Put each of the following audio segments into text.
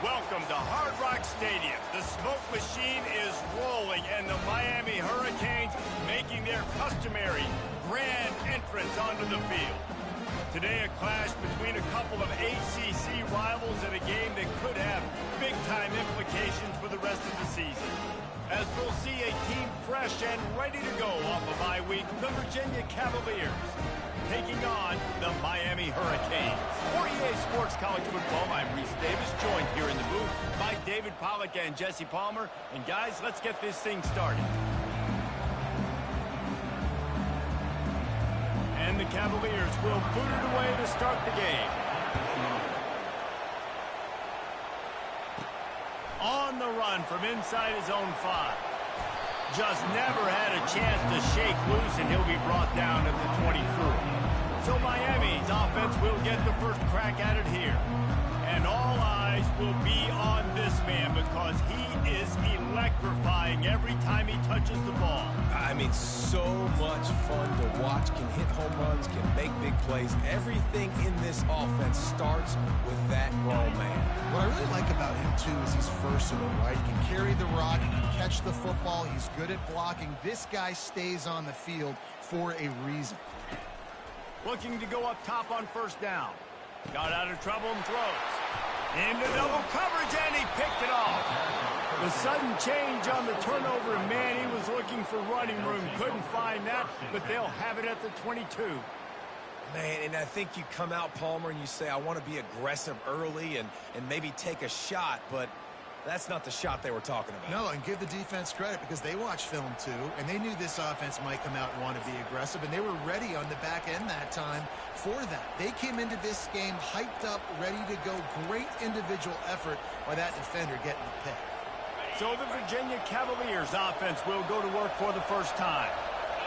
Welcome to Hard Rock Stadium. The smoke machine is rolling, and the Miami Hurricanes making their customary grand entrance onto the field. Today, a clash between a couple of ACC rivals in a game that could have big-time implications for the rest of the season. As we'll see a team fresh and ready to go off a bye week, the Virginia Cavaliers taking on the Miami Hurricanes. For EA Sports College Football, I'm Reese Davis, joined here in the booth by David Pollack and Jesse Palmer. And guys, let's get this thing started. And the Cavaliers will boot it away to start the game. On the run from inside his own 5. Just never had a chance to shake loose, and he'll be brought down at the 24. So Miami's offense will get the first crack at it here. And all eyes will be on this man because he is electrifying every time he touches the ball. I mean, so much fun to watch. Can hit home runs, can make big plays. Everything in this offense starts with that grown man. What I really like about him, too, is he's versatile, right? He can carry the rock, he can catch the football, he's good at blocking. This guy stays on the field for a reason. Looking to go up top on first down. Got out of trouble and throws. Into double coverage, and he picked it off. The sudden change on the turnover, and man, he was looking for running room. Couldn't find that, but they'll have it at the 22. Man, and I think you come out, Palmer, and you say, I want to be aggressive early and maybe take a shot, but that's not the shot they were talking about. No, and give the defense credit because they watched film too, and they knew this offense might come out and want to be aggressive, and they were ready on the back end that time for that. They came into this game hyped up, ready to go. Great individual effort by that defender getting the pick. So the Virginia Cavaliers offense will go to work for the first time.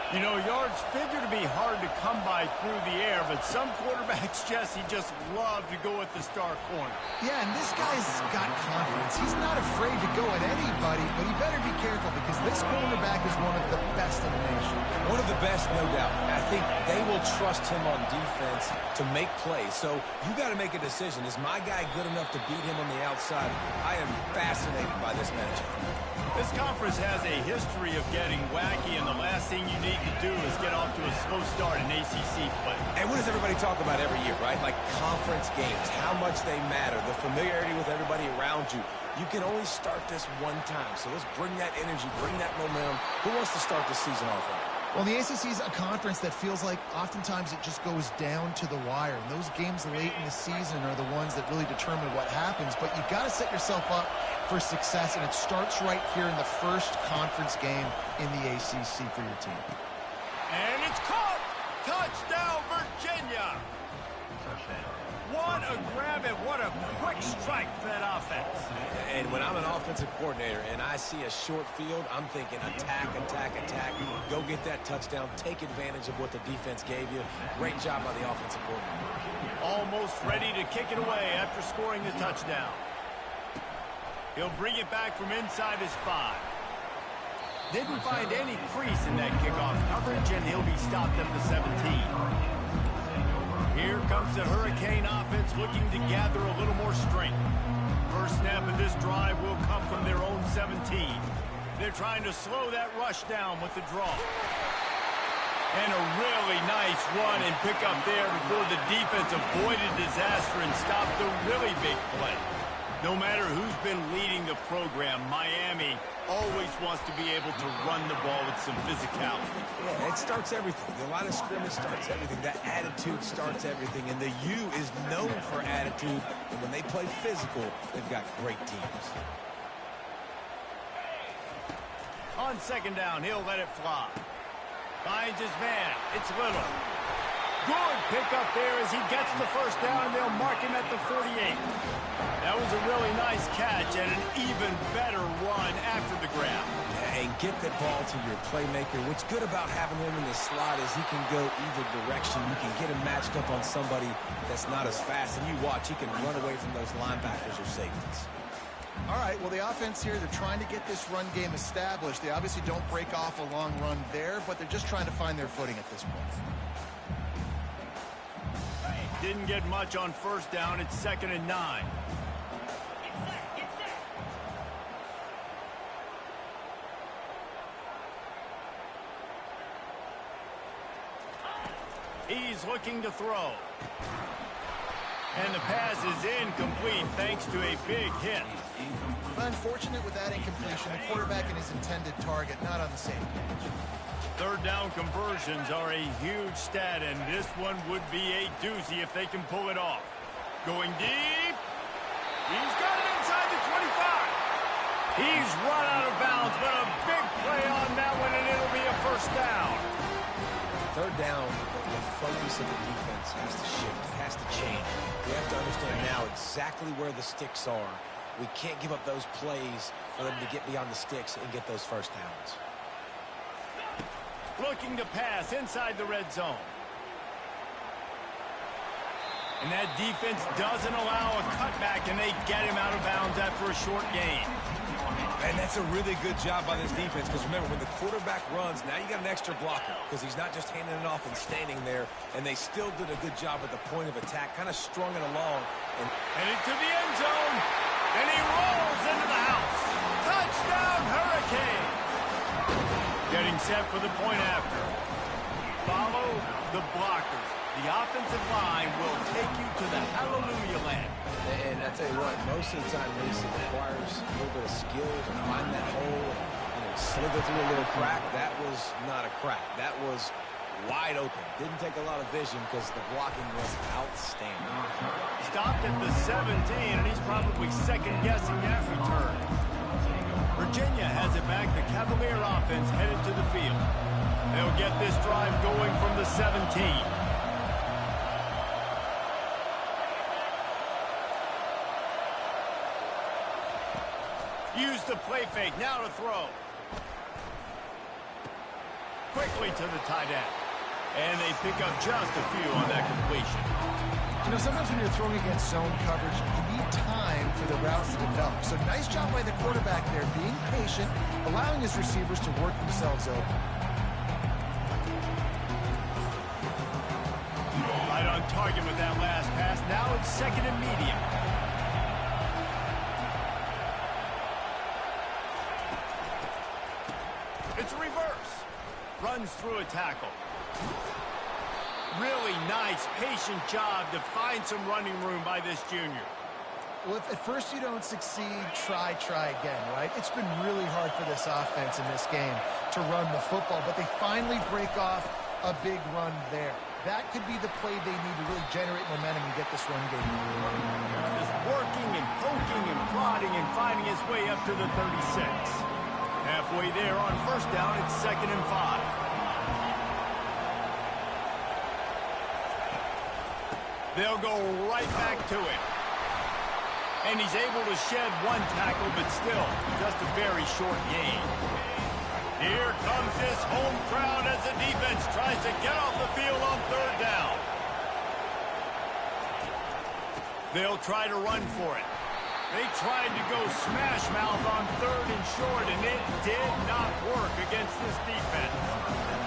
You know, yards figure to be hard to come by through the air, but some quarterbacks, Jesse, just love to go at the star corner. Yeah, and this guy's got confidence. He's not afraid to go at anybody, but he better be careful because this cornerback is one of the best in the nation. One of the best, no doubt. I think they will trust him on defense to make plays. So you got to make a decision. Is my guy good enough to beat him on the outside? I am fascinated by this matchup. This conference has a history of getting wacky, and the last thing you need to do is get off to a slow start in ACC play. And what does everybody talk about every year, right? Like conference games, how much they matter, the familiarity with everybody around you. You can only start this one time, so let's bring that energy, bring that momentum. Who wants to start the season off right? Well, the ACC is a conference that feels like oftentimes it just goes down to the wire. And those games late in the season are the ones that really determine what happens. But you've got to set yourself up for success, and it starts right here in the first conference game in the ACC for your team. And it's caught! Touchdown, Virginia! What a grab and what a quick strike for that offense. And when I'm an offensive coordinator and I see a short field, I'm thinking attack, attack, attack. Go get that touchdown. Take advantage of what the defense gave you. Great job by the offensive coordinator. Almost ready to kick it away after scoring the touchdown. He'll bring it back from inside his 5. Didn't find any crease in that kickoff coverage, and he'll be stopped at the 17. Here comes the Hurricane offense looking to gather a little more strength. First snap of this drive will come from their own 17. They're trying to slow that rush down with the draw. And a really nice run and pick up there before the defense avoided disaster and stopped the really big play. No matter who's been leading the program, Miami always wants to be able to run the ball with some physicality. Yeah, it starts everything. The line of scrimmage starts everything. That attitude starts everything. And the U is known for attitude. And when they play physical, they've got great teams. On second down, he'll let it fly. Finds his man. It's Little. Good pickup there as he gets the first down, and they'll mark him at the 48. That was a really nice catch and an even better run after the grab. And get the ball to your playmaker. What's good about having him in the slot is he can go either direction. You can get him matched up on somebody that's not as fast. And you watch, he can run away from those linebackers or safeties. All right, well, the offense here, they're trying to get this run game established. They obviously don't break off a long run there, but they're just trying to find their footing at this point. Didn't get much on first down. It's 2nd and 9. He's looking to throw. And the pass is incomplete thanks to a big hit. Unfortunate with that incompletion. The quarterback and his intended target not on the same page. Third down conversions are a huge stat, and this one would be a doozy if they can pull it off. Going deep. He's got it inside the 25. He's run out of bounds, but a big play on that one, and it'll be a first down. Third down, the focus of the defense has to shift. It has to change. We have to understand now exactly where the sticks are. We can't give up those plays for them to get beyond the sticks and get those first downs. Looking to pass inside the red zone. And that defense doesn't allow a cutback, and they get him out of bounds after a short gain. And that's a really good job by this defense, because remember, when the quarterback runs, now you got an extra blocker, because he's not just handing it off and standing there, and they still did a good job at the point of attack, kind of strung it along. And into the end zone, and he rolls into the house. Touchdown, Hurricane! Getting set for the point after. Follow the blockers. The offensive line will take you to the hallelujah land. And I tell you what, most of the time, Reese, it requires a little bit of skill to find that hole and slither through a little crack. That was not a crack. That was wide open. Didn't take a lot of vision because the blocking was outstanding. Stopped at the 17, and he's probably second-guessing that return. Virginia has it back. The Cavalier offense headed to the field. They'll get this drive going from the 17. Use the play fake, now to throw. Quickly to the tight end. And they pick up just a few on that completion. You know, sometimes when you're throwing against zone coverage, you need time for the routes to develop. So nice job by the quarterback there, being patient, allowing his receivers to work themselves open. Right on target with that last pass. Now it's second and medium. It's a reverse. Runs through a tackle. Really nice, patient job to find some running room by this junior. Well, if at first you don't succeed, try again, right? It's been really hard for this offense in this game to run the football, but they finally break off a big run there. That could be the play they need to really generate momentum and get this run game. Just working and poking and prodding and finding his way up to the 36. Halfway there on first down, it's 2nd and 5. They'll go right back to him. And he's able to shed one tackle, but still, just a very short gain. Here comes this home crowd as the defense tries to get off the field on third down. They'll try to run for it. They tried to go smash mouth on third and short, and it did not work against this defense.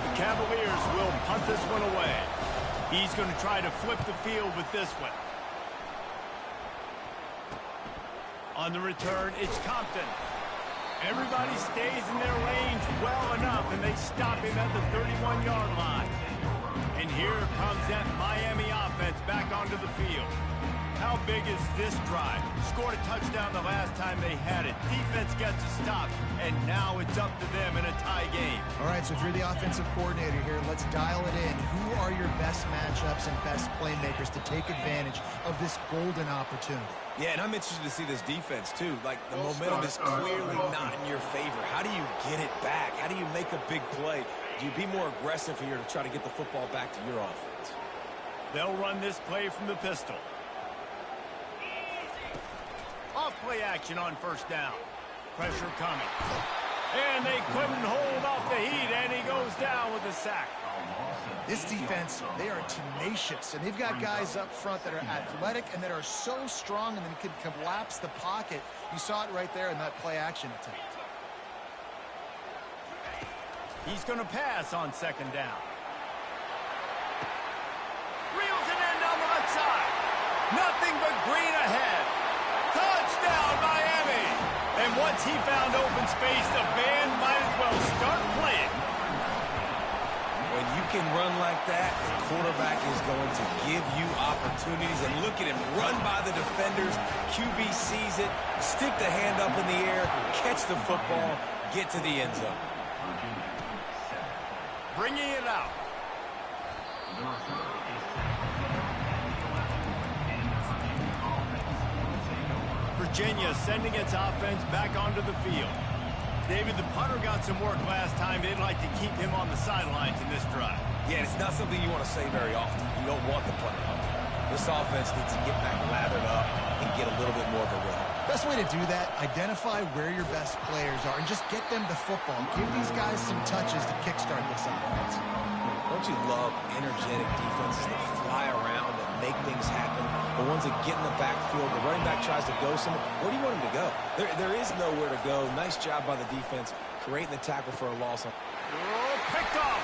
The Cavaliers will punt this one away. He's going to try to flip the field with this one. On the return, it's Compton. Everybody stays in their lanes well enough, and they stop him at the 31-yard line. And here comes that Miami offense back onto the field. How big is this drive? Scored a touchdown the last time they had it. Defense gets a stop, and now it's up to them in a tie game. All right, so if you're the offensive coordinator here, let's dial it in. Who are your best matchups and best playmakers to take advantage of this golden opportunity? Yeah, and I'm interested to see this defense, too. Like, the momentum is clearly not in your favor. How do you get it back? How do you make a big play? Do you be more aggressive here to try to get the football back to your offense? They'll run this play from the pistol. Off play action on first down. Pressure coming. And they couldn't hold off the heat, and he goes down with a sack. This defense, they are tenacious, and they've got guys up front that are athletic and that are so strong and then can collapse the pocket. You saw it right there in that play action attempt. He's going to pass on second down. Reels it in down the left side. Nothing but green ahead. Touchdown, Miami! And once he found open space, the band might as well start playing. Well, When you can run like that, the quarterback is going to give you opportunities. And look at him run by the defenders. QB sees it, stick the hand up in the air, catch the football, get to the end zone. Bringing it out. Virginia sending its offense back onto the field. David, the punter got some work last time. They'd like to keep him on the sidelines in this drive. Yeah, it's not something you want to say very often. You don't want the punter up there. This offense needs to get back lathered up and get a little bit more of a rhythm. Best way to do that, identify where your best players are and just get them the football. Give these guys some touches to kickstart this offense. Don't you love energetic defenses that fly around and make things happen? The ones that get in the backfield, the running back tries to go somewhere. Where do you want him to go? There is nowhere to go. Nice job by the defense, creating the tackle for a loss. Picked off.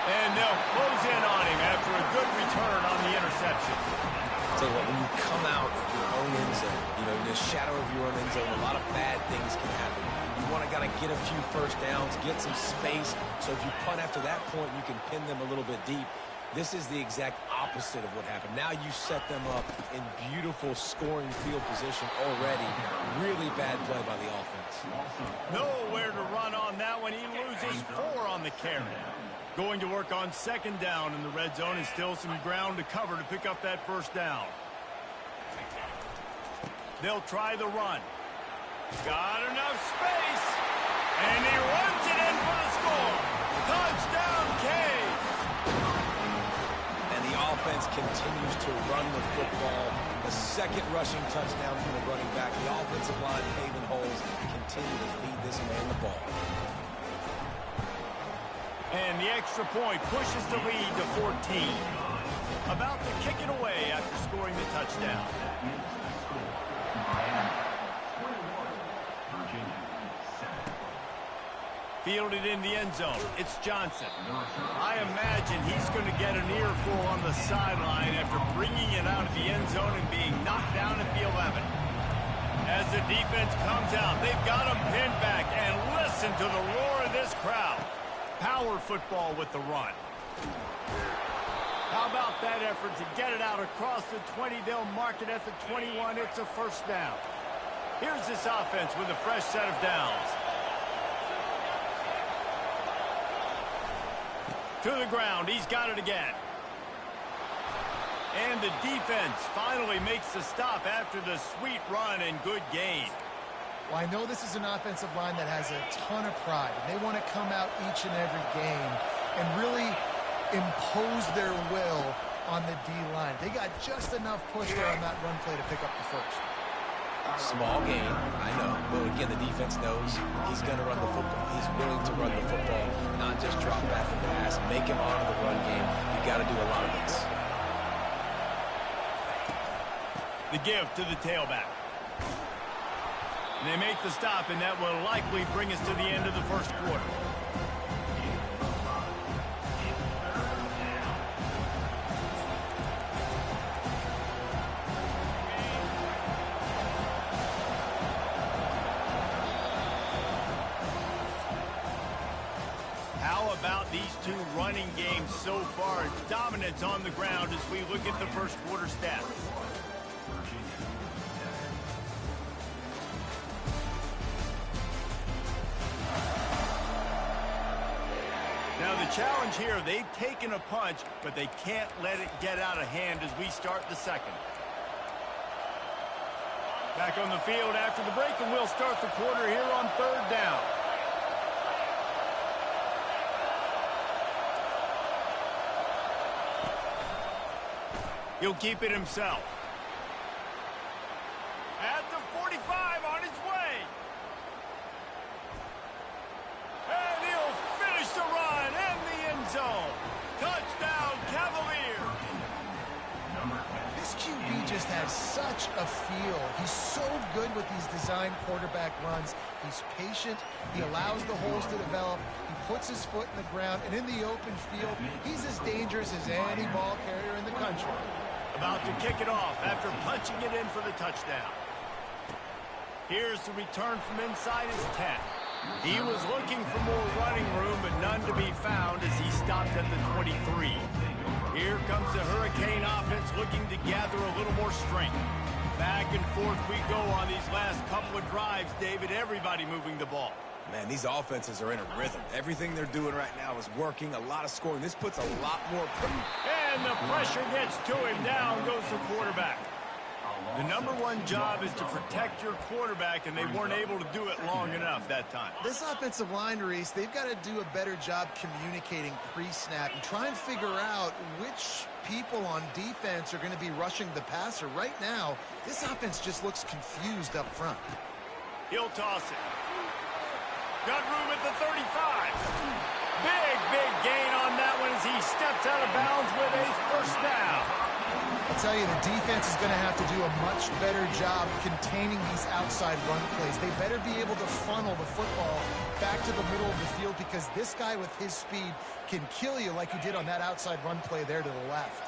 And they'll close in on him after a good return on the interception. I'll tell you what, when you come out of your own end zone, in the shadow of your own end zone, a lot of bad things can happen. You want to get a few first downs, get some space, so if you punt after that point, you can pin them a little bit deep. This is the exact opposite of what happened. Now you set them up in beautiful scoring field position already. Really bad play by the offense. Nowhere to run on that one. He loses 4 on the carry. Going to work on second down in the red zone, and still some ground to cover to pick up that first down. They'll try the run. Got enough space, and he runs it in for the score. Touchdown, Canes. And the offense continues to run the football. The second rushing touchdown from the running back. The offensive line paving holes, continue to feed this man the ball. And the extra point pushes the lead to 14. About to kick it away after scoring the touchdown. Fielded in the end zone. It's Johnson. I imagine he's going to get an earful on the sideline after bringing it out of the end zone and being knocked down at the 11. As the defense comes out, they've got him pinned back, and listen to the roar of this crowd. Power football with the run. How about that effort to get it out across the 20? They'll mark it at the 21. It's a first down. Here's this offense with a fresh set of downs. To the ground. He's got it again. And the defense finally makes the stop after the sweet run and good gain. Well, I know this is an offensive line that has a ton of pride. They want to come out each and every game and really impose their will on the D-line. They got just enough push there on that run play to pick up the first. Small gain, I know. But again, the defense knows he's going to run the football. He's willing to run the football, not just drop back and pass, make him honor the run game. You got to do a lot of this. The give to the tailback. And they make the stop, and that will likely bring us to the end of the first quarter. How about these two running games so far? Dominance on the ground as we look at the first quarter stats. Now the challenge here, they've taken a punch, but they can't let it get out of hand as we start the second. Back on the field after the break, and we'll start the quarter here on third down. He'll keep it himself. At the 45, on his way. And he'll finish the run in the end zone. Touchdown, Cavaliers. This QB just has such a feel. He's so good with these design quarterback runs. He's patient. He allows the holes to develop. He puts his foot in the ground. And in the open field, he's as dangerous as any ball carrier in the country. About to kick it off after punching it in for the touchdown. Here's the return from inside his 10. He was looking for more running room, but none to be found as he stopped at the 23. Here comes the Hurricane offense looking to gather a little more strength. Back and forth we go on these last couple of drives, David. Everybody moving the ball. Man, these offenses are in a rhythm. Everything they're doing right now is working, a lot of scoring. This puts a lot more... And the pressure gets to him. Down goes the quarterback. The number one job is to protect your quarterback, and they weren't able to do it long enough that time. This offensive line, Reese, they've got to do a better job communicating pre-snap and try and figure out which people on defense are going to be rushing the passer. Right now, this offense just looks confused up front. He'll toss it. Got room at the 35. Big gain on that one as he steps out of bounds with a first down. I'll tell you, the defense is going to have to do a much better job containing these outside run plays. They better be able to funnel the football back to the middle of the field because this guy with his speed can kill you like he did on that outside run play there to the left.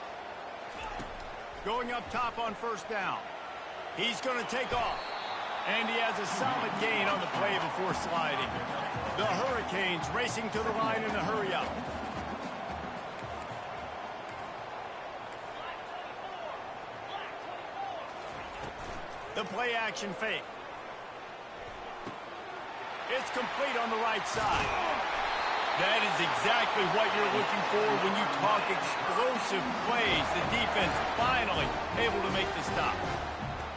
Going up top on first down. He's going to take off. And he has a solid gain on the play before sliding. The Hurricanes racing to the line in a hurry-up. The play-action fake. It's complete on the right side. That is exactly what you're looking for when you talk explosive plays. The defense finally able to make the stop.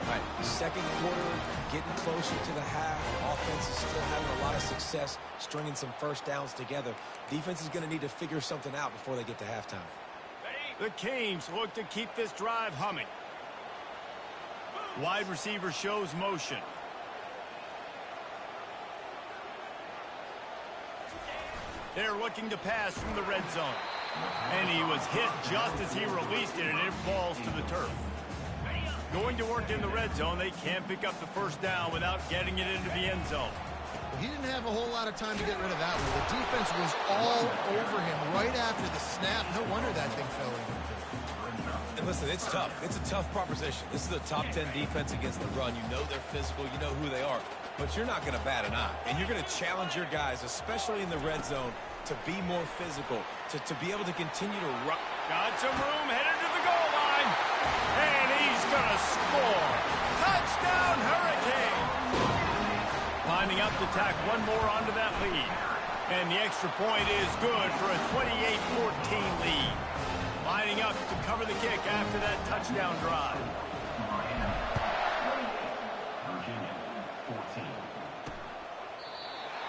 All right, second quarter, getting closer to the half. Offense is still having a lot of success stringing some first downs together. Defense is going to need to figure something out before they get to halftime. The Canes look to keep this drive humming. Wide receiver shows motion. They're looking to pass from the red zone. And he was hit just as he released it, and it falls to the turf. Going to work in the red zone, they can't pick up the first down without getting it into the end zone. Well, he didn't have a whole lot of time to get rid of that one. The defense was all over him right after the snap. No wonder that thing fell in. And listen, it's tough. It's a tough proposition. This is a top 10 defense against the run. You know they're physical. You know who they are. But you're not going to bat an eye. And you're going to challenge your guys, especially in the red zone, to be more physical, to be able to continue to run. Got some room, headed to the goal line. And he's going to score. Touchdown, Hurricane. Lining up to tack one more onto that lead. And the extra point is good for a 28-14 lead. Lining up to cover the kick after that touchdown drive.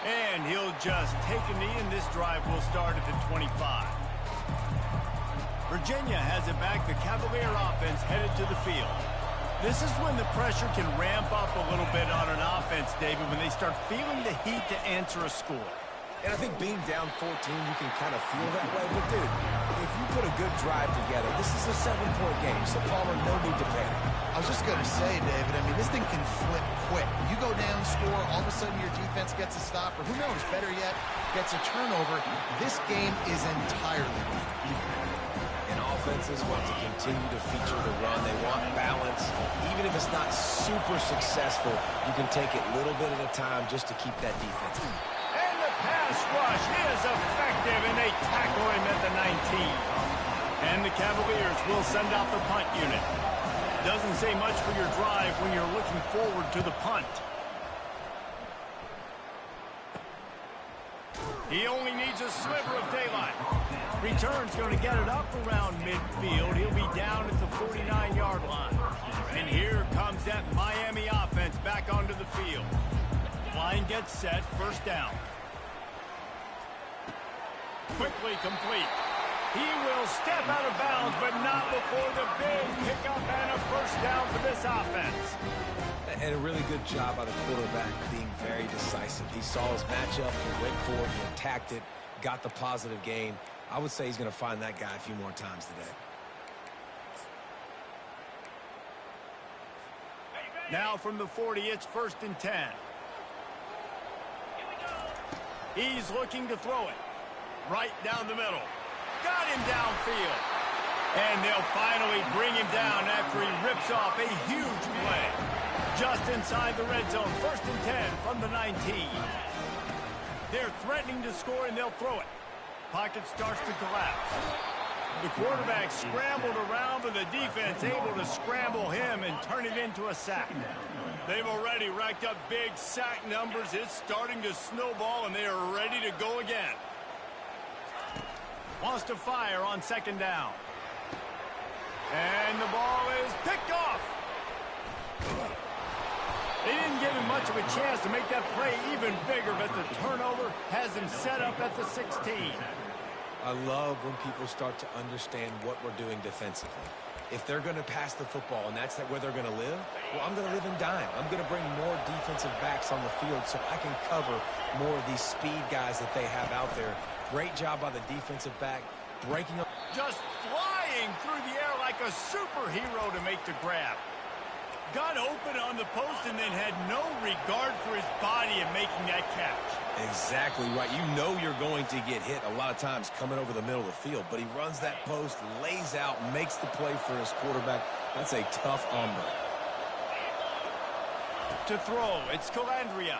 And he'll just take a knee, and this drive will start at the 25. Virginia has it back. The Cavalier offense headed to the field. This is when the pressure can ramp up a little bit on an offense, David, when they start feeling the heat to answer a score. And I think being down 14, you can kind of feel that way. But, dude, if you put a good drive together, this is a 7-point game. So, Palmer, no need to panic. I was just going to say, David, I mean, this thing can flip quick. You go down, score, all of a sudden your defense gets a stop, or who knows, better yet, gets a turnover. This game is entirely different. And offenses want to continue to feature the run. They want balance. Even if it's not super successful, you can take it little bit at a time just to keep that defense. And the pass rush is effective, and they tackle him at the 19. And the Cavaliers will send out the punt unit. Doesn't say much for your drive when you're looking forward to the punt. He only needs a sliver of daylight. Return's going to get it up around midfield. He'll be down at the 49-yard line. And here comes that Miami offense back onto the field. Line gets set, first down. Quickly complete. He will step out of bounds, but not before the big pickup and a first down for this offense. And a really good job by the quarterback being very decisive. He saw his matchup, he went for it, he attacked it, got the positive gain. I would say he's going to find that guy a few more times today. Now from the 40, it's 1st and 10. He's looking to throw it. Right down the middle. Got him downfield. And they'll finally bring him down after he rips off a huge play. Just inside the red zone, 1st and 10 from the 19. They're threatening to score, and they'll throw it. Pocket starts to collapse. The quarterback scrambled around, but the defense able to scramble him and turn it into a sack. They've already racked up big sack numbers. It's starting to snowball, and they are ready to go again. Wants to fire on second down. And the ball is picked off. They didn't give him much of a chance to make that play even bigger, but the turnover has him set up at the 16. I love when people start to understand what we're doing defensively. If they're going to pass the football and that's where they're going to live, well, I'm going to live in dime. I'm going to bring more defensive backs on the field so I can cover more of these speed guys that they have out there. Great job by the defensive back, breaking up. Just flying through the air like a superhero to make the grab. Got open on the post and then had no regard for his body in making that catch. Exactly right. You know you're going to get hit a lot of times coming over the middle of the field, but he runs that post, lays out, makes the play for his quarterback. That's a tough hombre. To throw, it's Calandria.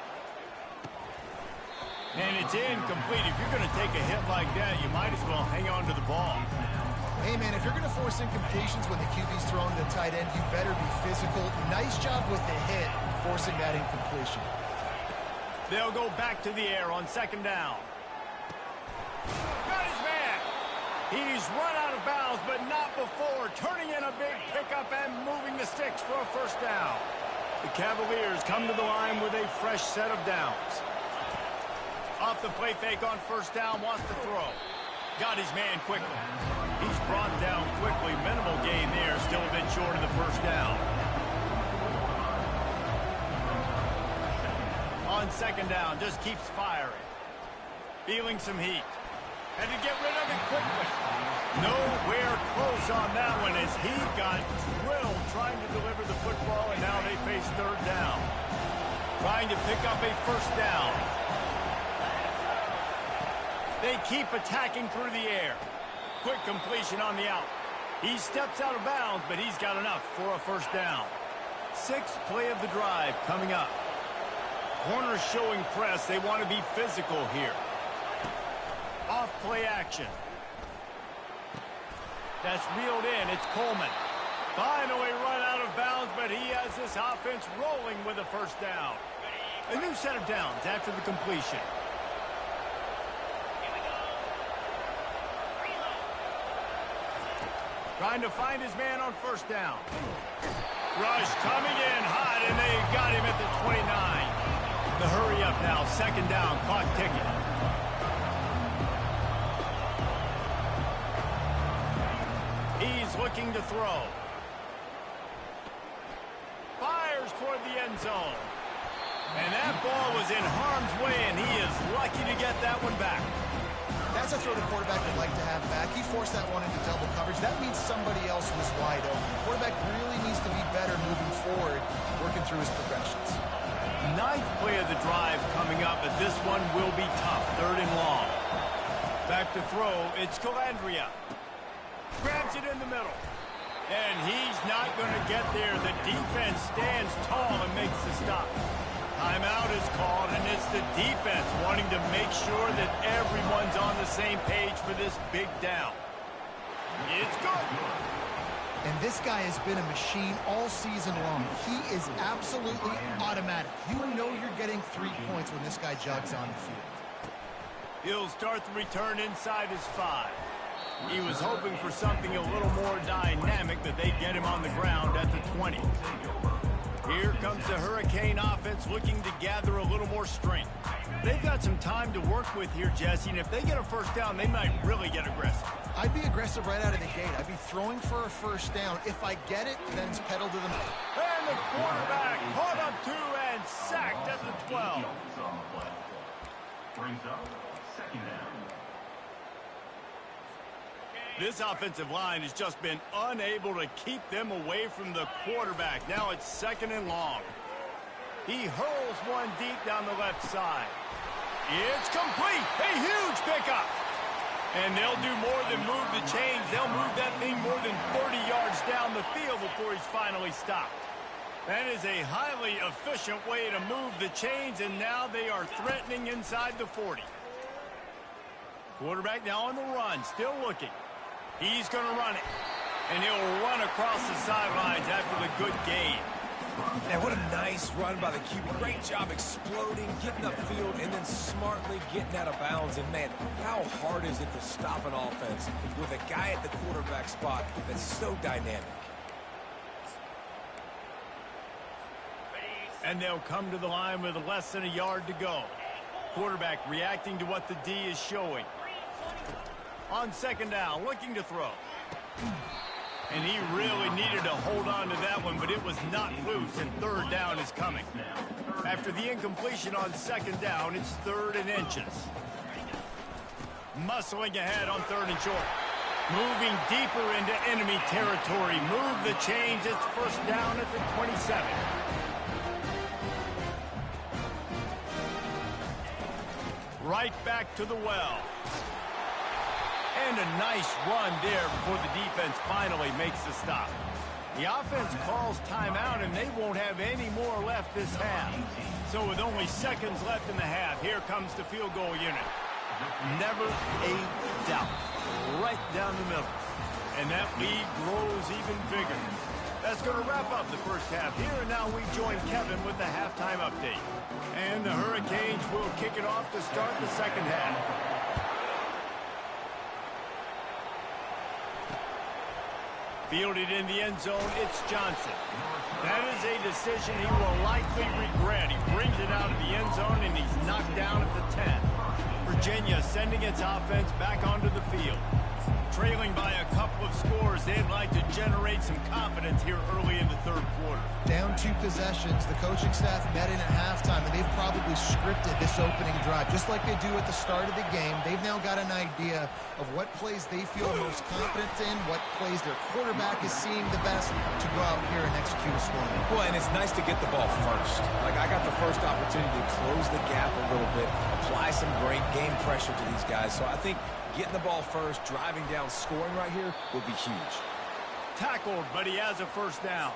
And it's incomplete. If you're going to take a hit like that, you might as well hang on to the ball. Hey, man, if you're going to force incompletions when the QB's throwing to the tight end, you better be physical. Nice job with the hit, forcing that incompletion. They'll go back to the air on second down. Got his man. He's run out of bounds, but not before turning in a big pickup and moving the sticks for a first down. The Cavaliers come to the line with a fresh set of downs. Off the play fake on first down, wants to throw. Got his man quickly. He's brought down quickly. Minimal gain there, still a bit short of the first down. On second down, just keeps firing. Feeling some heat. Had to get rid of it quickly. Nowhere close on that one as he got drilled trying to deliver the football, and now they face third down. Trying to pick up a first down. They keep attacking through the air. Quick completion on the out. He steps out of bounds, but he's got enough for a first down. Sixth play of the drive coming up. Corners showing press. They want to be physical here. Off play action. That's reeled in. It's Coleman. Finally run out of bounds, but he has this offense rolling with a first down. A new set of downs after the completion. Trying to find his man on first down. Rush coming in hot, and they got him at the 29. The hurry up now, second down, clock ticking. He's looking to throw. Fires toward the end zone. And that ball was in harm's way, and he is lucky to get that one back. That's a throw the quarterback would like to have back. He forced that one into double coverage. That means somebody else was wide open. The quarterback really needs to be better moving forward, working through his progressions. Ninth play of the drive coming up, but this one will be tough. Third and long. Back to throw. It's Calandria. Grabs it in the middle. And he's not going to get there. The defense stands tall and makes the stop. Timeout is called, and it's the defense wanting to make sure that everyone's on the same page for this big down. It's good. And this guy has been a machine all season long. He is absolutely automatic. You know you're getting 3 points when this guy jogs on the field. He'll start the return inside his 5. He was hoping for something a little more dynamic, that they get him on the ground at the 20. Here comes the Hurricane offense looking to gather a little more strength. They've got some time to work with here, Jesse, and if they get a first down, they might really get aggressive. I'd be aggressive right out of the gate. I'd be throwing for a first down. If I get it, then it's pedal to the metal. And the quarterback caught up to and sacked at the 12. Brings up second down. This offensive line has just been unable to keep them away from the quarterback. Now it's second and long. He hurls one deep down the left side. It's complete. A huge pickup. And they'll do more than move the chains. They'll move that thing more than 30 yards down the field before he's finally stopped. That is a highly efficient way to move the chains, and now they are threatening inside the 40. Quarterback now on the run, still looking. He's going to run it, and he'll run across the sidelines after the good gain. And what a nice run by the QB. Great job exploding, getting upfield, and then smartly getting out of bounds. And, man, how hard is it to stop an offense with a guy at the quarterback spot that's so dynamic? And they'll come to the line with less than a yard to go. Quarterback reacting to what the D is showing. On second down, looking to throw. And he really needed to hold on to that one, but it was not loose, and third down is coming. After the incompletion on second down, it's 3rd and inches. Muscling ahead on 3rd and short. Moving deeper into enemy territory. Move the chains. It's first down at the 27. Right back to the well. And a nice run there before the defense finally makes the stop. The offense calls timeout, and they won't have any more left this half. So with only seconds left in the half, here comes the field goal unit. Never a doubt. Right down the middle. And that lead grows even bigger. That's going to wrap up the first half here, and now we join Kevin with the halftime update. And the Hurricanes will kick it off to start the second half. Fielded in the end zone, it's Johnson. That is a decision he will likely regret. He brings it out of the end zone, and he's knocked down at the 10. Virginia sending its offense back onto the field. Trailing by a couple of scores, they'd like to generate some confidence here early in the third quarter. Down 2 possessions, the coaching staff met in at halftime, and they've probably scripted this opening drive. Just like they do at the start of the game, they've now got an idea of what plays they feel most confident in, what plays their quarterback is seeing the best to go out here and execute a score. Well, and it's nice to get the ball first. Like, I got the first opportunity to close the gap a little bit, apply some great game pressure to these guys. So I think getting the ball first, driving down, scoring right here would be huge. Tackled, but he has a first down.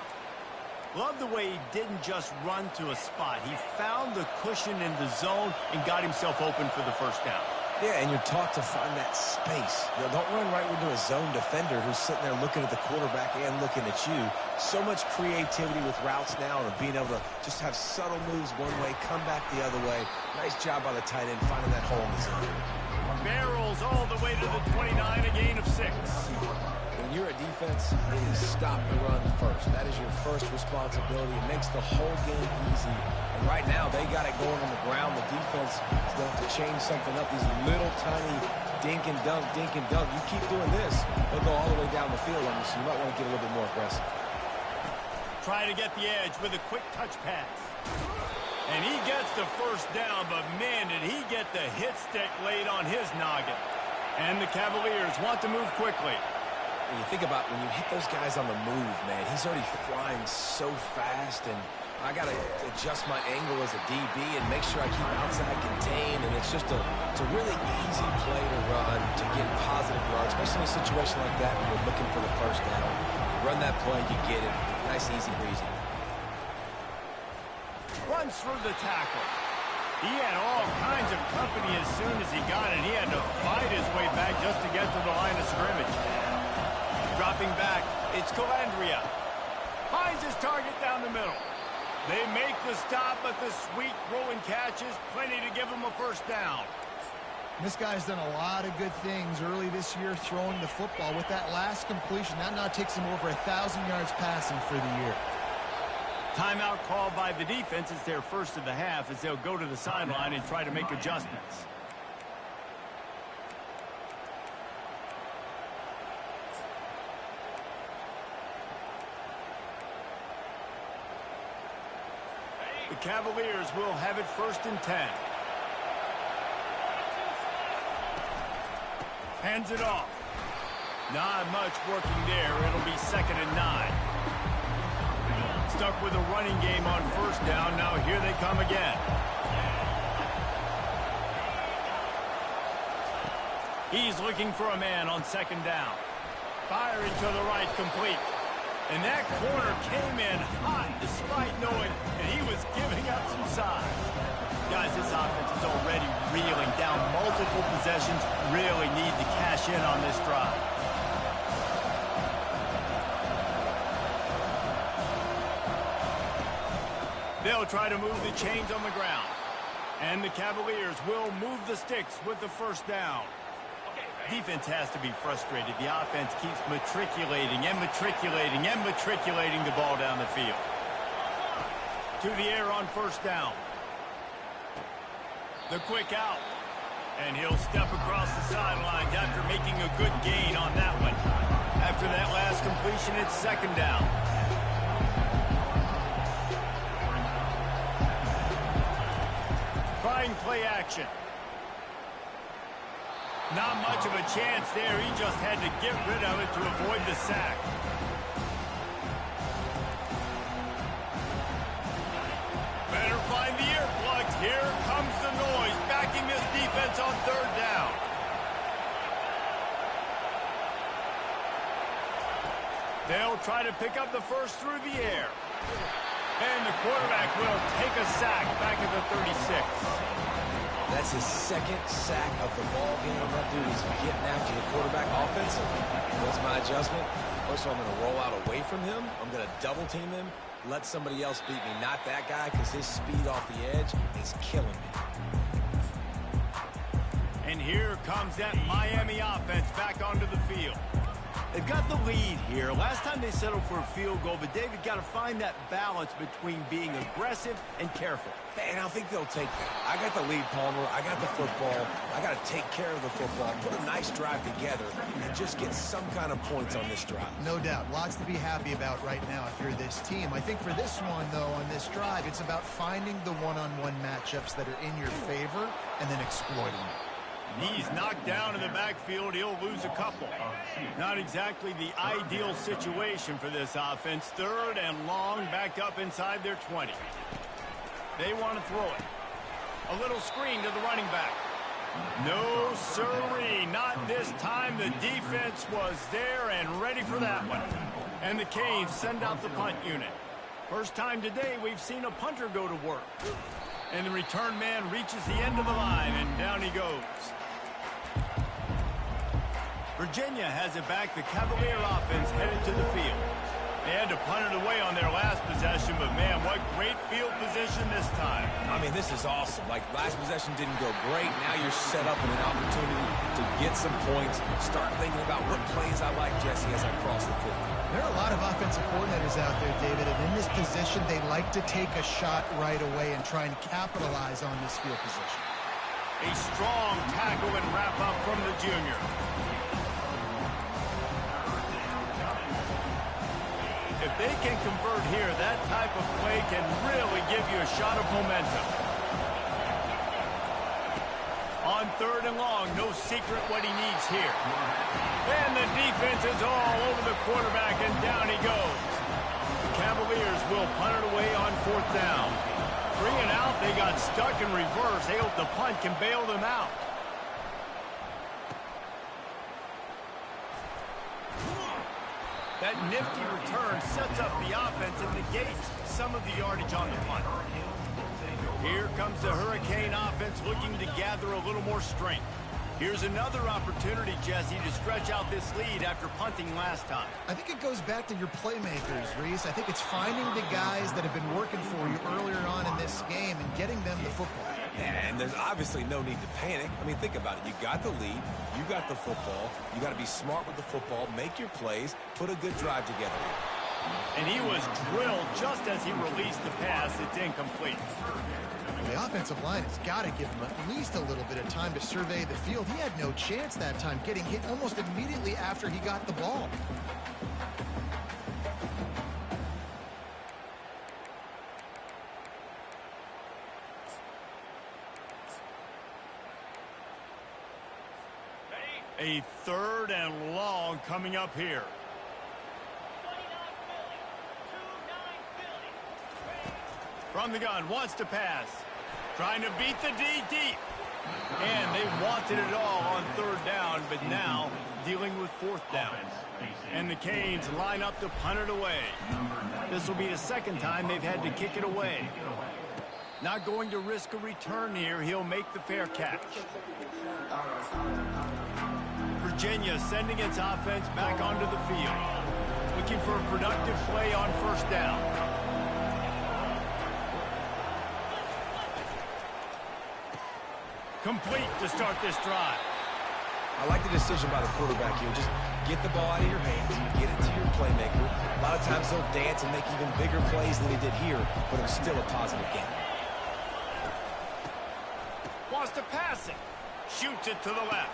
Love the way he didn't just run to a spot. He found the cushion in the zone and got himself open for the first down. Yeah, and you're taught to find that space. You know, don't run right into a zone defender who's sitting there looking at the quarterback and looking at you. So much creativity with routes now and being able to just have subtle moves one way, come back the other way. Nice job by the tight end finding that hole in the zone. Barrels all the way to the 29, a gain of 6. When you're a defense, it is stop the run first. That is your first responsibility. It makes the whole game easy. And right now, they got it going on the ground. The defense is going to have to change something up. These little tiny dink and dunk, dink and dunk. You keep doing this, they'll go all the way down the field on you, so you might want to get a little bit more aggressive. Try to get the edge with a quick touch pass. And he gets the first down, but man, did he get the hit stick laid on his noggin. And the Cavaliers want to move quickly. When you think about when you hit those guys on the move, man, he's already flying so fast, and I got to adjust my angle as a DB and make sure I keep outside contained, and it's just it's a really easy play to run to get positive yards, especially in a situation like that when you're looking for the first down. You run that play, you get it. Nice, easy breezy. Runs through the tackle. He had all kinds of company as soon as he got it. He had to fight his way back just to get to the line of scrimmage. Dropping back, it's Calandria. Finds his target down the middle. They make the stop, but the sweet rolling catch is plenty to give him a first down. This guy's done a lot of good things early this year throwing the football. With that last completion, that now takes him over 1,000 yards passing for the year. Timeout called by the defense. It's their first of the half as they'll go to the sideline and try to make adjustments. The Cavaliers will have it 1st and 10. Hands it off. Not much working there. It'll be 2nd and 9. Stuck with a running game on first down. Now here they come again. He's looking for a man on 2nd down. Firing to the right, complete. And that corner came in hot despite knowing that he was giving up some size. Guys, this offense is already reeling down multiple possessions. Really need to cash in on this drive. They'll try to move the chains on the ground. And the Cavaliers will move the sticks with the first down. Defense has to be frustrated. The offense keeps matriculating and matriculating and matriculating the ball down the field. To the air on first down. The quick out. And he'll step across the sidelines after making a good gain on that one. After that last completion, it's second down. Trying play action. Not much of a chance there. He just had to get rid of it to avoid the sack. Better find the earplugs. Here comes the noise, backing this defense on third down. They'll try to pick up the first through the air. And the quarterback will take a sack back at the 36. That's his second sack of the ball game. That dude is getting after the quarterback offensively. What's my adjustment? First of all, I'm going to roll out away from him. I'm going to double team him. Let somebody else beat me, not that guy, because his speed off the edge is killing me. And here comes that Miami offense back onto the field. They've got the lead here. Last time they settled for a field goal, but David got to find that balance between being aggressive and careful. And I think they'll take that. I got the lead, Palmer. I got the football. I got to take care of the football, put a nice drive together, and just get some kind of points on this drive. No doubt. Lots to be happy about right now if you're this team. I think for this one, though, on this drive, it's about finding the one-on-one matchups that are in your favor and then exploiting them. He's knocked down in the backfield. He'll lose a couple. Not exactly the ideal situation for this offense. Third and long, backed up inside their 20. They want to throw it. A little screen to the running back. No, sirree, not this time. The defense was there and ready for that one. And the Canes send out the punt unit. First time today we've seen a punter go to work. And the return man reaches the end of the line, and down he goes. Virginia has it back. The Cavalier offense headed to the field. They had to punt it away on their last possession, but man, what great field position this time. I mean, this is awesome. Like, last possession didn't go great. Now you're set up with an opportunity to get some points. Start thinking about what plays I like, Jesse, as I cross the 50. There are a lot of offensive coordinators out there, David, and in this position, they like to take a shot right away and try and capitalize on this field position. A strong tackle and wrap up from the junior. If they can convert here, that type of play can really give you a shot of momentum. On third and long, no secret what he needs here. And the defense is all over the quarterback, and down he goes. The Cavaliers will punt it away on fourth down. 3 and out, they got stuck in reverse. They hope the punt can bail them out. That nifty return sets up the offense and negates some of the yardage on the punt. Here comes the Hurricane offense looking to gather a little more strength. Here's another opportunity, Jesse, to stretch out this lead after punting last time. I think it goes back to your playmakers, Reese. I think it's finding the guys that have been working for you earlier on in this game and getting them the football. And there's obviously no need to panic. I mean, think about it. You got the lead. You got the football. You got to be smart with the football. Make your plays. Put a good drive together. And he was drilled just as he released the pass. It's incomplete. The offensive line has got to give him at least a little bit of time to survey the field. He had no chance that time, getting hit almost immediately after he got the ball. A third and long coming up here. From the gun, wants to pass. Trying to beat the D deep. And they wanted it all on third down, but now dealing with fourth down. And the Canes line up to punt it away. This will be the second time they've had to kick it away. Not going to risk a return here. He'll make the fair catch. Virginia sending its offense back onto the field. Looking for a productive play on first down. Complete to start this drive. I like the decision by the quarterback here. Just get the ball out of your hands, get it to your playmaker. A lot of times they'll dance and make even bigger plays than he did here, but it was still a positive game. Wants to pass it. Shoots it to the left.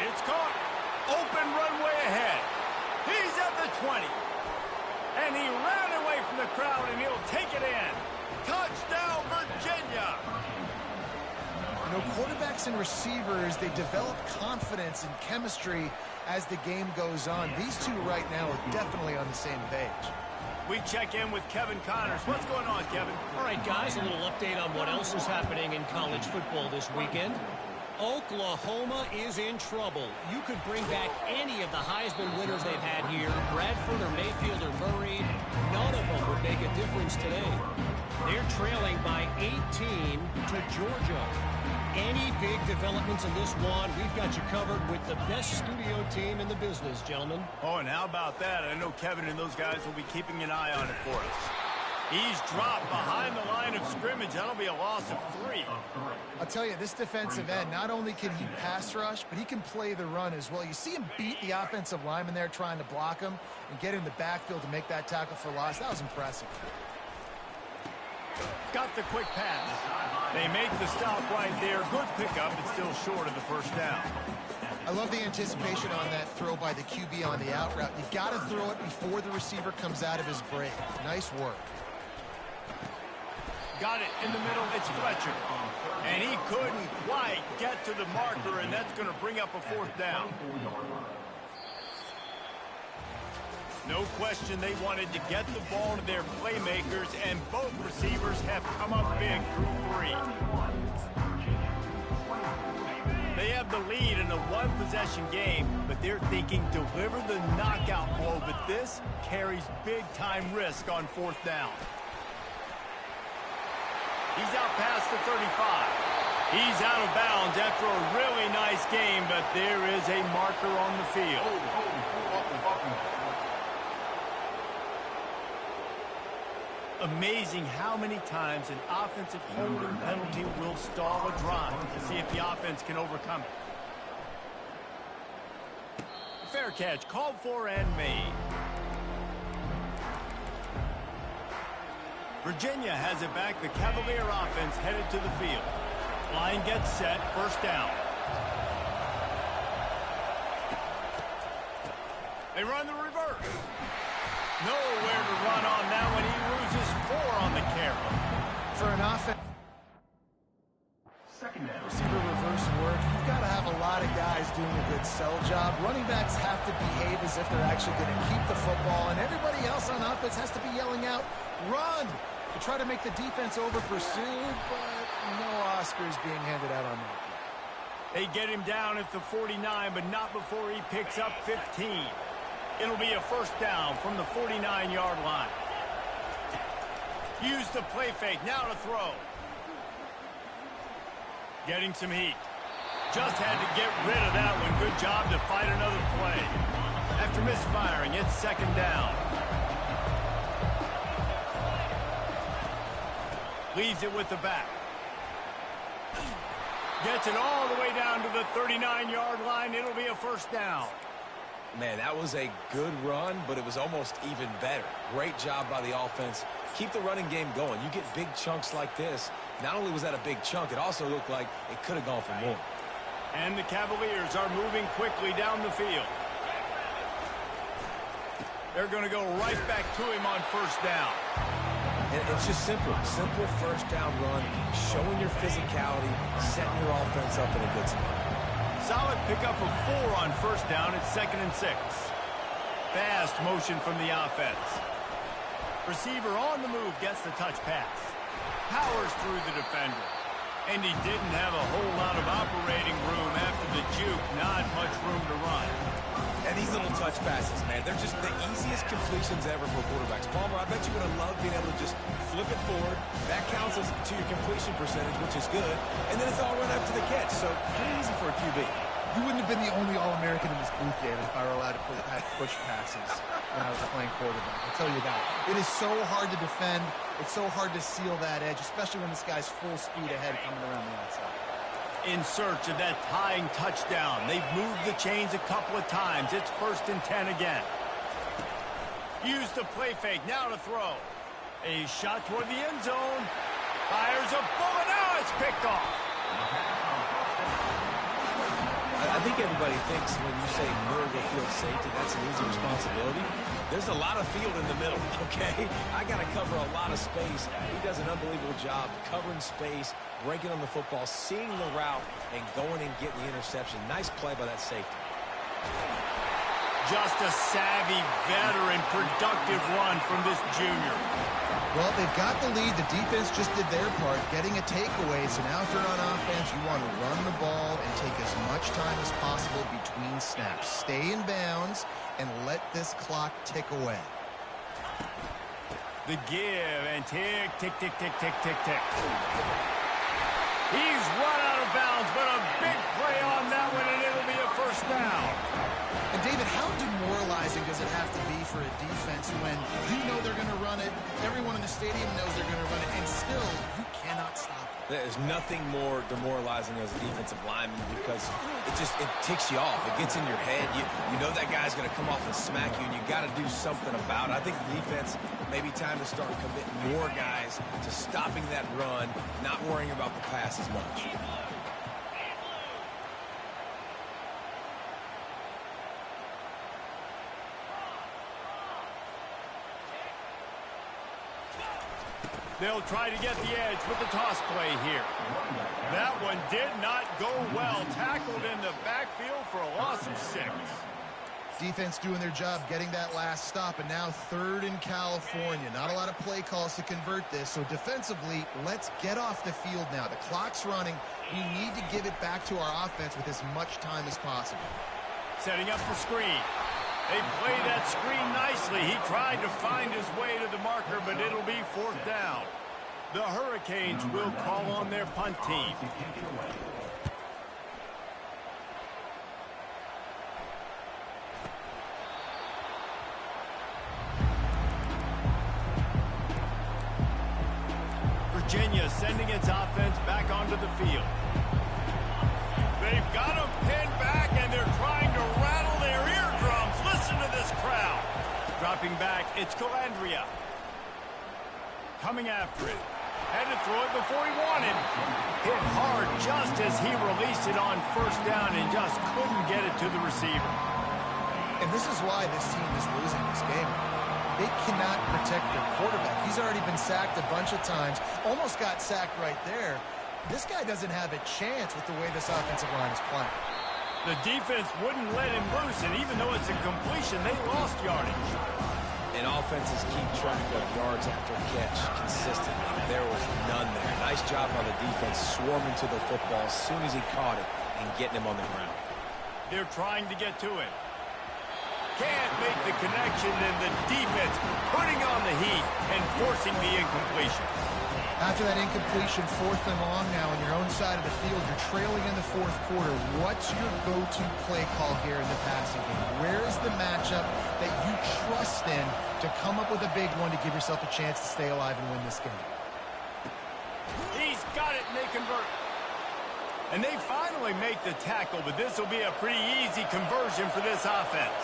It's caught. Open runway ahead. He's at the 20. And he ran away from the crowd, and he'll take it in. Touchdown, Virginia! You know, quarterbacks and receivers, they develop confidence and chemistry as the game goes on. These two right now are definitely on the same page. We check in with Kevin Connors. What's going on, Kevin? All right, guys, a little update on what else is happening in college football this weekend. Oklahoma is in trouble. You could bring back any of the Heisman winners they've had here, Bradford or Mayfield or Murray. None of them would make a difference today. They're trailing by 18 to Georgia. Any big developments in this one, we've got you covered with the best studio team in the business, gentlemen. Oh, and how about that? I know Kevin and those guys will be keeping an eye on it for us. He's dropped behind the line of scrimmage. That'll be a loss of 3. I'll tell you, this defensive end, not only can he pass rush, but he can play the run as well. You see him beat the offensive lineman there trying to block him and get in the backfield to make that tackle for loss. That was impressive. Got the quick pass. They make the stop right there. Good pickup. It's still short of the first down. I love the anticipation on that throw by the QB on the out route. You got to throw it before the receiver comes out of his break. Nice work. Got it in the middle. It's Fletcher. And he couldn't quite get to the marker, and that's going to bring up a fourth down. No question they wanted to get the ball to their playmakers, and both receivers have come up big through 3. They have the lead in a one-possession game, but they're thinking deliver the knockout blow, but this carries big-time risk on fourth down. He's out past the 35. He's out of bounds after a really nice game, but there is a marker on the field. Amazing how many times an offensive holding penalty will stall a drive. Let's see if the offense can overcome it. Fair catch, called for and made. Virginia has it back. The Cavalier offense headed to the field. Line gets set, first down. They run the reverse. Nowhere to run on that one. He loses 4 on the carry. For an offense, receiver reverse work, you've got to have a lot of guys doing a good sell job. Running backs have to behave as if they're actually going to keep the football, and everybody else on offense has to be yelling out, run, to try to make the defense over-pursued, but no Oscars being handed out on that. They get him down at the 49, but not before he picks up 15. It'll be a first down from the 49-yard line. Use the play fake, now to throw. Getting some heat. Just had to get rid of that one. Good job to fight another play. After misfiring, it's second down. Leaves it with the back. Gets it all the way down to the 39-yard line. It'll be a first down. Man, that was a good run, but it was almost even better. Great job by the offense. Keep the running game going. You get big chunks like this. Not only was that a big chunk, it also looked like it could have gone for more. And the Cavaliers are moving quickly down the field. They're going to go right back to him on first down. And it's just simple. Simple first down run, showing your physicality, setting your offense up in a good spot. Solid pickup of 4 on first down. It's 2nd and 6. Fast motion from the offense. Receiver on the move gets the touch pass. Powers through the defender. And he didn't have a whole lot of operating room after the juke. Not much room to run. And these little touch passes, man, they're just the easiest completions ever for quarterbacks. Palmer, I bet you would have loved being able to just flip it forward. That counts as to your completion percentage, which is good. And then it's all run up to the catch, so pretty easy for a QB. You wouldn't have been the only All-American in this booth, David, if I were allowed to have push passes when I was playing quarterback. I'll tell you that. It is so hard to defend. It's so hard to seal that edge, especially when this guy's full speed ahead coming around the outside. In search of that tying touchdown. They've moved the chains a couple of times. It's 1st and 10 again. Use the play fake. Now to throw. A shot toward the end zone. Fires a bullet. Now it's picked off. I think everybody thinks when you say middle of the field safety, that's an easy responsibility. There's a lot of field in the middle, okay? I got to cover a lot of space. He does an unbelievable job covering space, breaking on the football, seeing the route, and going and getting the interception. Nice play by that safety. Just a savvy, veteran, productive run from this junior. Well, they've got the lead. The defense just did their part, getting a takeaway. So now if you're on offense, you want to run the ball and take as much time as possible between snaps. Stay in bounds and let this clock tick away. The give and tick, tick, tick, tick, tick, tick, tick. He's run out of bounds, but a big play on that one, and it'll be a 1st down. And David, how demoralizing does it have to be for a defense when you know they're going to run it, everyone in the stadium knows they're going to run it, and still you cannot stop it? There's nothing more demoralizing as a defensive lineman because it ticks you off. It gets in your head. You know that guy's going to come off and smack you, and you got to do something about it. I think the defense may be time to start committing more guys to stopping that run, not worrying about the pass as much. They'll try to get the edge with the toss play here. That one did not go well. Tackled in the backfield for a loss of 6. Defense doing their job, getting that last stop, and now 3rd in California. Not a lot of play calls to convert this, so defensively, let's get off the field now. The clock's running. We need to give it back to our offense with as much time as possible. Setting up the screen. They play that screen nicely. He tried to find his way to the marker, but it'll be 4th down. The Hurricanes will call on their punt team. Virginia sending its offense back onto the field. They've got them pinned back, and they're trying to rattle their eardrums. Listen to this crowd. Dropping back, it's Calandria. Coming after it. Had to throw it before he wanted. Hit hard just as he released it on 1st down and just couldn't get it to the receiver. And this is why this team is losing this game. They cannot protect their quarterback. He's already been sacked a bunch of times. Almost got sacked right there. This guy doesn't have a chance with the way this offensive line is playing. The defense wouldn't let him loose, and even though it's a completion, they lost yardage. And offenses keep track of yards after catch consistently. There was none there. Nice job by the defense swarming to the football as soon as he caught it and getting him on the ground. They're trying to get to it. Can't make the connection, and the defense putting on the heat and forcing the incompletion. After that incompletion, 4th and long now on your own side of the field, you're trailing in the 4th quarter. What's your go-to play call here in the passing game? Where is the matchup that you trust in to come up with a big one to give yourself a chance to stay alive and win this game? He's got it, and they convert. And they finally make the tackle, but this will be a pretty easy conversion for this offense.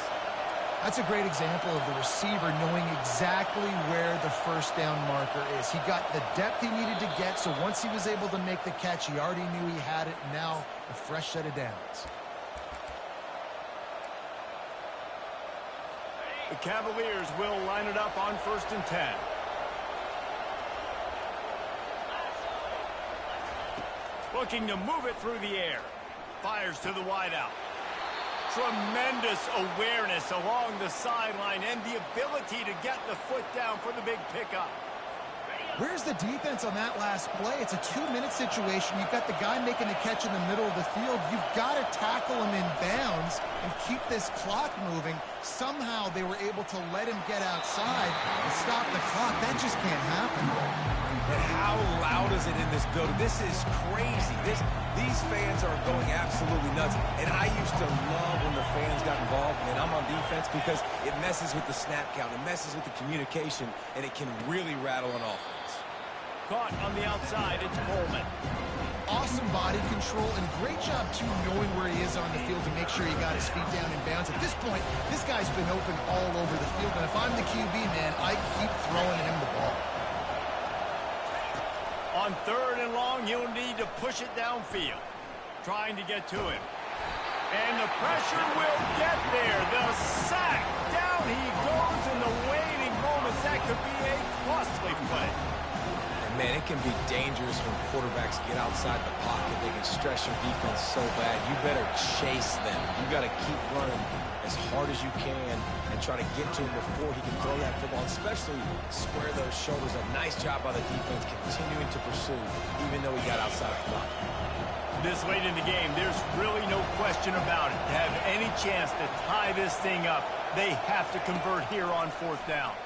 That's a great example of the receiver knowing exactly where the 1st down marker is. He got the depth he needed to get, so once he was able to make the catch, he already knew he had it. Now, a fresh set of downs. The Cavaliers will line it up on 1st and 10. Looking to move it through the air. Fires to the wideout. Tremendous awareness along the sideline and the ability to get the foot down for the big pickup. Where's the defense on that last play? It's a 2-minute situation. You've got the guy making the catch in the middle of the field. You've got to tackle him in bounds and keep this clock moving. Somehow they were able to let him get outside and stop the clock. That just can't happen. And how loud is it in this building? This is crazy. These fans are going absolutely nuts. And I used to love when the fans got involved, and I'm on defense, because it messes with the snap count. It messes with the communication, and it can really rattle an offense. Caught on the outside, it's Coleman. Awesome body control, and great job, too, knowing where he is on the field to make sure he got his feet down in bounds. At this point, this guy's been open all over the field, and if I'm the QB, man, I keep throwing him the ball. On 3rd and long, you'll need to push it downfield. Trying to get to him. And the pressure will get there. The sack. Down he goes in the waning moments. That could be a costly play. Man, it can be dangerous when quarterbacks get outside the pocket. They can stress your defense so bad. You better chase them. You got to keep running as hard as you can and try to get to him before he can throw that football, especially square those shoulders. A nice job by the defense continuing to pursue, even though he got outside the pocket. This late in the game, there's really no question about it. To have any chance to tie this thing up, they have to convert here on 4th down.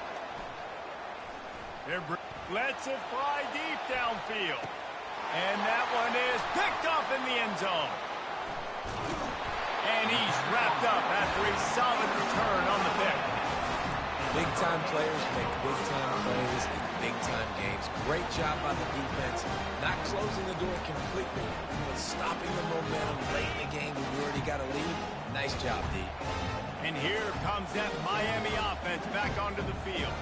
Lets it fly deep downfield. And that one is picked off in the end zone. And he's wrapped up after a solid return on the pick. Big-time players make big-time plays in big-time games. Great job by the defense. Not closing the door completely, but stopping the momentum late in the game when you already got a lead. Nice job, D. And here comes that Miami offense back onto the field.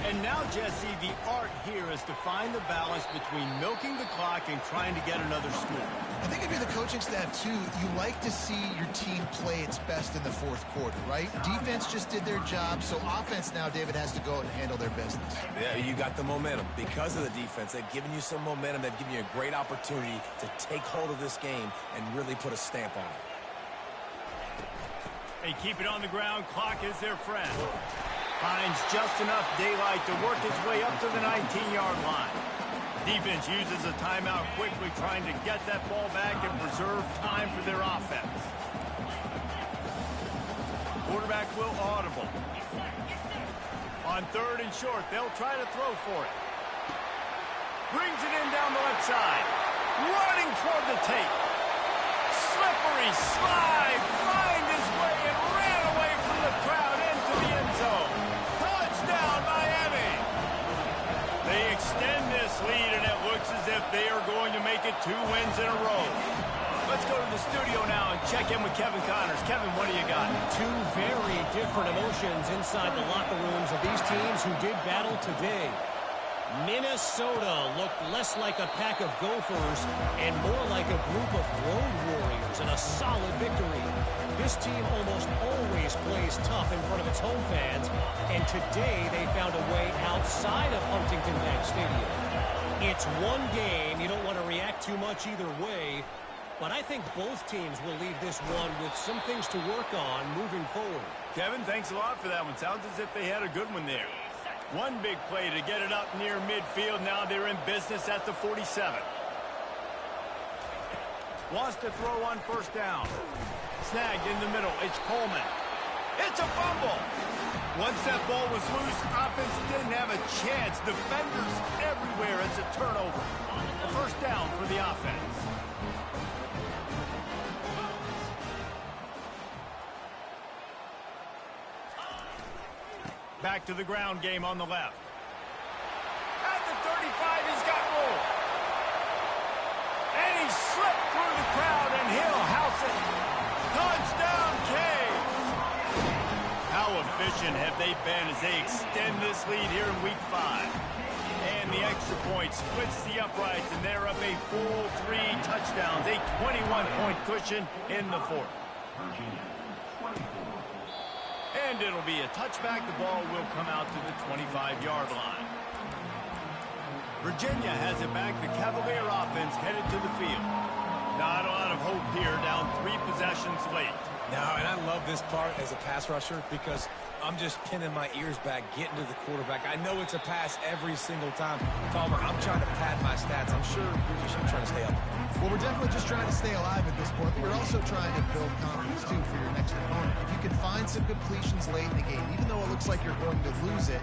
And now, Jesse, the art here is to find the balance between milking the clock and trying to get another score. I think if you're the coaching staff, too, you like to see your team play its best in the 4th quarter, right? Defense just did their job, so offense now, David, has to go and handle their business. Yeah, you got the momentum. Because of the defense, they've given you some momentum. They've given you a great opportunity to take hold of this game and really put a stamp on it. They keep it on the ground. Clock is their friend. Finds just enough daylight to work his way up to the 19-yard line. Defense uses a timeout quickly, trying to get that ball back and preserve time for their offense. Quarterback will audible. On 3rd and short, they'll try to throw for it. Brings it in down the left side. Running toward the tape. Slippery slide. Find his way and ran away from the crowd into the end zone. Touchdown, Miami. They extend this lead, and it looks as if they are going to make it 2 wins in a row. Let's go to the studio now and check in with Kevin Connors. Kevin, what do you got? 2 very different emotions inside the locker rooms of these teams who did battle today. Minnesota looked less like a pack of gophers and more like a group of road warriors in a solid victory. This team almost always plays tough in front of its home fans, and today they found a way outside of Huntington Bank Stadium. It's one game. You don't want to react too much either way, but I think both teams will leave this one with some things to work on moving forward. Kevin, thanks a lot for that one. Sounds as if they had a good one there. One big play to get it up near midfield. Now they're in business at the 47. Wants to throw on 1st down. Snagged in the middle. It's Coleman. It's a fumble. Once that ball was loose, offense didn't have a chance. Defenders everywhere. It's a turnover. A 1st down for the offense. Back to the ground game on the left. At the 35, he's got room. And he slipped through the crowd, and he'll house it. Touchdown, Canes. How efficient have they been as they extend this lead here in Week 5? And the extra point splits the uprights, and they're up a full 3 touchdowns, a 21-point cushion in the 4th. And it'll be a touchback. The ball will come out to the 25-yard line. Virginia has it back. The Cavalier offense headed to the field. Not a lot of hope here, down 3 possessions late. No, and I love this part as a pass rusher because I'm just pinning my ears back, getting to the quarterback. I know it's a pass every single time. Palmer, I'm trying to pad my stats. I'm sure you're just trying to stay up. Well, we're definitely just trying to stay alive at this point, but we're also trying to build confidence, too, for your next opponent. If you can find some completions late in the game, even though it looks like you're going to lose it,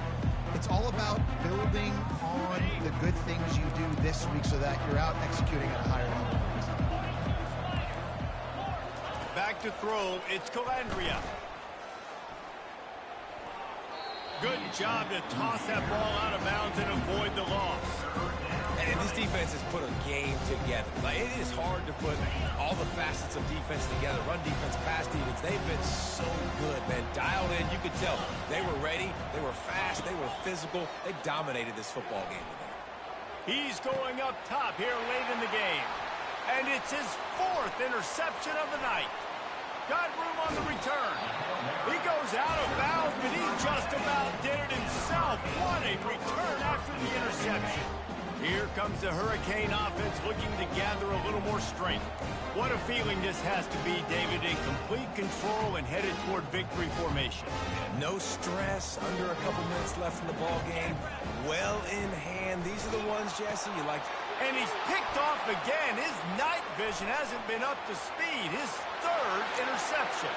it's all about building on the good things you do this week so that you're out executing at a higher level. Back to throw, it's Calandria. Good job to toss that ball out of bounds and avoid the loss. And this defense has put a game together. Like, it is hard to put all the facets of defense together. Run defense, pass defense. They've been so good, man. Dialed in, you could tell. They were ready. They were fast. They were physical. They dominated this football game today. He's going up top here late in the game. And it's his 4th interception of the night. Got room on the return. He goes out of bounds, but he just about did it himself. What a return after the interception. Here comes the Hurricane offense looking to gather a little more strength. What a feeling this has to be, David, in complete control and headed toward victory formation. No stress, under a couple minutes left in the ball game. Well in hand. These are the ones, Jesse, you like. And he's picked off again. His night vision hasn't been up to speed. His 3rd interception.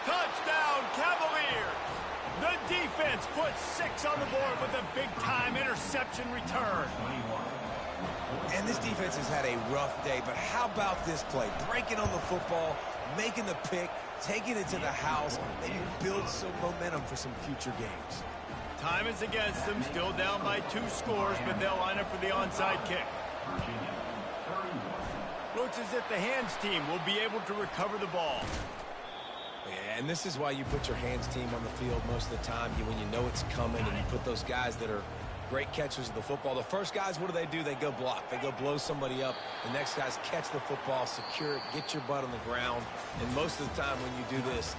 Touchdown, Cavaliers! The defense puts 6 on the board with a big-time interception return. And this defense has had a rough day, but how about this play? Breaking on the football, making the pick, taking it to the house, maybe build some momentum for some future games. Time is against them, still down by 2 scores, but they'll line up for the onside kick. Looks as if the hands team will be able to recover the ball. Yeah, and this is why you put your hands team on the field most of the time, when you know it's coming, and you put those guys that are great catchers of the football. The first guys, what do? They go block. They go blow somebody up. The next guys catch the football, secure it, get your butt on the ground. And most of the time when you do this,